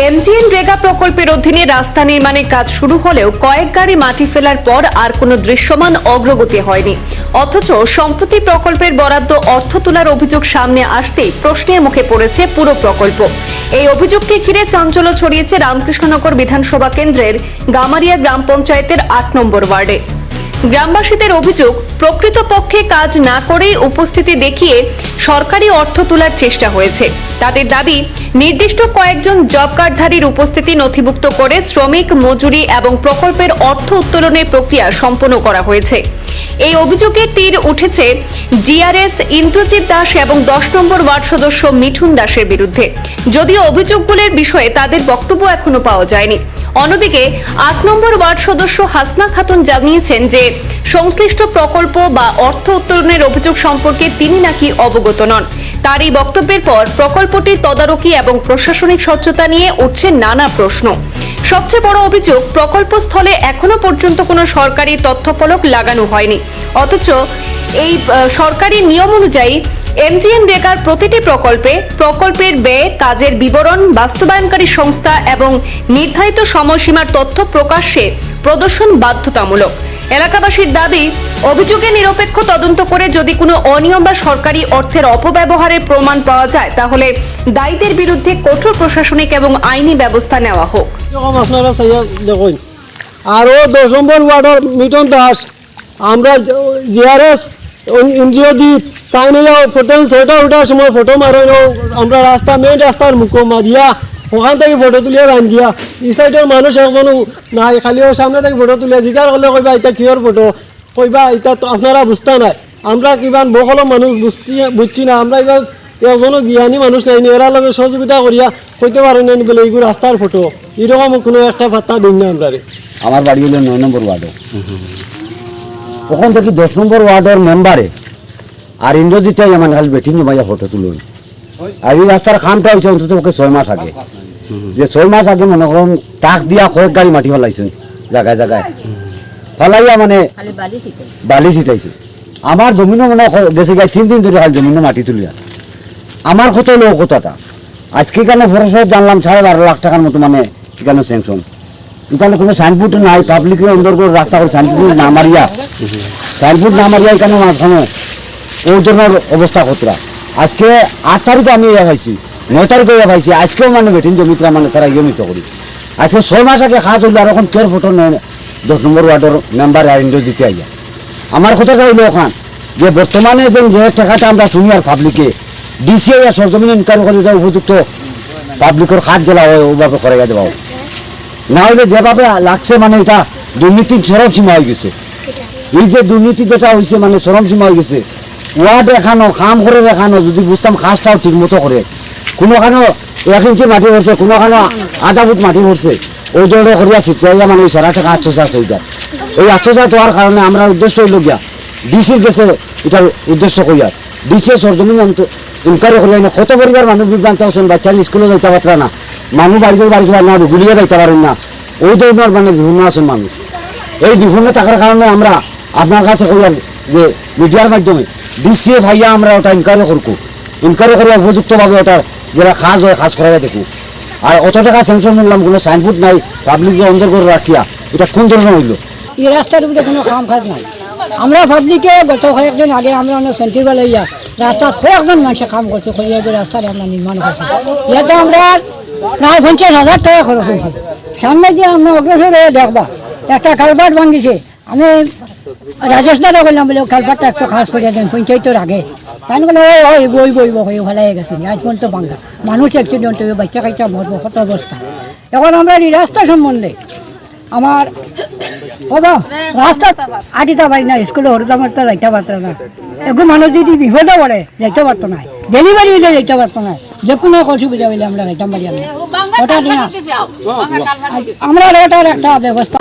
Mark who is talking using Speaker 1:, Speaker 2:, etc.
Speaker 1: MGN রেগা প্রকল্পের অধীনে রাস্তা নির্মাণের কাজ শুরু হলেও কয়েক গাড়ি মাটি ফেলার পর আর কোনো দৃশ্যমান অগ্রগতি হয়নি। অথচ সম্প্রতি প্রকল্পের বরাদ্দ অর্থ তোলার অভিযোগ সামনে আসতেই প্রশ্নের মুখে পড়েছে পুরো প্রকল্প। এই অভিযোগকে ঘিরে চাঞ্চল্য ছড়িয়েছে রামকৃষ্ণনগর বিধানসভা কেন্দ্রের গামারিয়া গ্রাম পঞ্চায়েতের ৮ নম্বর ওয়ার্ডে। গ্রামবাসীদের অভিযোগ, প্রকৃতপক্ষে কাজ না করেই উপস্থিতি দেখিয়ে সরকারি অর্থ তোলার চেষ্টা হয়েছে। তাদের দাবি, নির্দিষ্ট কয়েকজন জব কার্ডধারীর উপস্থিতি নথিভুক্ত করে শ্রমিক মজুরি এবং প্রকল্পের অর্থ উত্তোলনের প্রক্রিয়া সম্পন্ন করা হয়েছে। এই অভিযোগের তীর উঠেছে জিআরএস ইন্দ্রজিৎ দাস এবং ১০ নম্বর ওয়ার্ড সদস্য মিঠুন দাসের বিরুদ্ধে, যদিও অভিযোগগুলোর বিষয়ে তাদের বক্তব্য এখনো পাওয়া যায়নি। অন্যদিকে ৮ নম্বর ওয়ার্ড সদস্য হাসনা খাতুন জানিয়েছেন যে সংশ্লিষ্ট প্রকল্প বা অর্থ উত্তোলনের অভিযোগ সম্পর্কে তিনি নাকি অবগত নন। তার এই বক্তব্যের পর প্রকল্পটির তদারকি এবং প্রশাসনিক স্বচ্ছতা নিয়ে উঠছে নানা প্রশ্ন। সবচেয়ে বড় অভিযোগ, প্রকল্পস্থলে এখনো পর্যন্ত কোনো সরকারি তথ্যফলক লাগানো হয়নি। অথচ এই সরকারি নিয়ম অনুযায়ী এমজিএন রেগার প্রতিটি প্রকল্পের ব্যয়, কাজের বিবরণ, বাস্তবায়নকারী সংস্থা এবং নির্ধারিত সময়সীমার তথ্য প্রকাশ্যে প্রদর্শন বাধ্যতামূলক। এলাকাবাসীর দাবি, অভিযোগে নিরপেক্ষ তদন্ত করে যদি কোনো অনিয়ম বা সরকারি অর্থের অপব্যবহারের প্রমাণ পাওয়া যায় তাহলে দায়ীদের বিরুদ্ধে কঠোর প্রশাসনিক এবং আইনি ব্যবস্থা নেওয়া হোক।
Speaker 2: আপনারা দেখুন, আরও ১০ নম্বর ওয়ার্ডের মিঠুন দাস, আমরা জিআরএস এনজিও দি তাই নিয়ে ফটো ৬টা উঠার সময় ফটো মারো, আমরা মেইন রাস্তার মুখ মারিয়া ওখান থেকে ফটো তুলিয়া রান গিয়া এই সাইডের মানুষ একজনও নাই, খালি সামনে থেকে ফটো তুলিয়া জিজ্ঞাসা করলে কইবা এটা কিহর ফটো, কইবা এটা তো আপনারা বুঝতে নাই, আমরা কিমান বকলো মানুষ বুঝছি না, আমরা এবার একজনও জ্ঞানী মানুষ নাই, এরা লগে সহযোগিতা করিয়া কইতে পারেন না বলে এইগুলো রাস্তার ফটো, এরকম কোনো একটা ভাত্তা দিন না। আমরা
Speaker 3: আমার বাড়ি হলো ৯ নম্বর ওয়ার্ডে, ওখান থেকে ১০ নম্বর ওয়ার্ডের মেম্বারে আর ইন্দ্রজিৎটাই আমার খালি বেটিং জমাইয়া ফটো তুলুন। আর এই রাস্তার খামটা হয়েছে অন্তত ওকে ৬ মাস আগে, যে ৬ মাস আগে মনে করুন টাক দিয়া কয়েক গাড়ি মাটি ফেলাইছেন জায়গায় জায়গায়, ফেলাইয়া মানে বালি ছিটাইছে। আমার জমিনও মানে গেছে গায়ে ৩ দিন ধরে খালি জমিনে মাটি তুলিয়া। আমার কত হলো কতটা, আজকে এখানে ফরেস্ট জানলাম ১২.৫ লাখ টাকার মতো মানে এখানে স্যাংশন। এখানে কোনো সাইনবোর্ড নাই, পাবলিকের অন্দর করে রাস্তা করে সাইনবোর্ড না মারিয়া এখানে মাঝখানে ওই ধরনের অবস্থা কতটা। আজকে ৮ তারিখে আমি ইয়ে পাইছি, ৯ তারিখে ইয়ে পাইছি, আজকেও মানে বেটিন জমিতরা মানে তারা ইয়মিত করি। আজকে ৬ মাস আগে খাওয়া চললো, আর এখন কেয়ার ফটো নেয় ১০ নম্বর ওয়ার্ডের মেম্বার আর ইন্দ্রজিতে আইয়া। আমার কথাটা হইলো ওখান যে বর্তমানে যে টাকাটা আমরা শুনি আর পাবলিকে ডিসি আর সরজমিন ইনকাম করে উপযুক্ত পাবলিকের খাত জেলা হয় ওভাবে করে দেওয়া, না হলে যেভাবে লাগছে মানে এটা দুর্নীতির চরম সীমা হয়ে গেছে। এই যে দুর্নীতি যেটা হয়েছে মানে চরম সীমা হয়ে গেছে, ওয়ার্ড দেখানো, কাম করে দেখানো, যদি বুঝতাম কাজটাও ঠিক মতো করে, কোনোখানো ১ ইঞ্চি মাটি পড়ছে, কোনোখানো আধা ফুট মাটি পড়ছে, ওই ধরনের করিয়া শিখিয়া মানে ওই সারা টাকা আত্মসাৎ হয়ে যায়। এই আত্মসাৎ হওয়ার কারণে আমরা উদ্দেশ্য হইল গিয়া ডিসির কাছে এটার উদ্দেশ্য করিয়া ডিসি সরজমিন ইনকোয়ারি করিয়া কত পরিবার মানুষ বিভ্রান্ত হচ্ছেন, বাচ্চারা স্কুলে যাইতে পারত না, মানুষ বাড়িতে না, গুলিয়ে যাইতে পারেন না, ওই ধরনের মানে বিভিন্ন আছেন মানুষ। এই বিভিন্ন থাকার কারণে আমরা আপনার কাছে কইয়া যে মিডিয়ার মাধ্যমে ডিসি ভাইয়া আমরা ওটা ইনকোয়ারি করবো, ইনকোয়ারি করে উপযুক্তভাবে ওটা যেটা কাজ হয় কাজ করাইয়া দেখুন। আর অত টাকা স্যাংশন করলাম, কোনো সাইনবোর্ড নাই, পাবলিকের অন্দর করে রাখিয়া এটা কোন ধরনের হইল?
Speaker 4: এই রাস্তার উপরে কোনো কাম কাজ নাই। আমরা পাবলিকে গত কয়েকদিন আগে আমরা সেন্ট্রাল ইয়া রাস্তা কয়েকজন মানুষে কাম করছে, করিয়া যে রাস্তার আমরা নির্মাণ করছি, ইয়াতে আমরা প্রায় ৫০,০০০ টাকা খরচ হয়েছে। সামনে দিয়ে আমরা অগ্রসর হয়ে দেখবা একটা কালভার্ট ভাঙিছে, আমি রাজেশ দাদা বললাম বলে কালভার্টটা একটু খাস করিয়া দেন পঞ্চায়েতের আগে, তাই বলে ওই বইব হয়ে ভালাই গেছে, আজ পর্যন্ত ভাঙা মানুষ অ্যাক্সিডেন্ট হয়ে বাচ্চা কাচ্চা মরবো কত অবস্থা। এখন আমরা এই রাস্তা সম্বন্ধে আমার রাস্তা আটিতে পারি না, স্কুলে হরতাম যাইতে পারত না, এখন মানুষ যদি বিপদে পড়ে যাইতে পারতো না, ডেলিভারি হইলে যাইতে পারতো না, যে কোনো অসুবিধা হইলে আমরা যাইতাম পারি না, ওটা আমরা ওটার একটা ব্যবস্থা।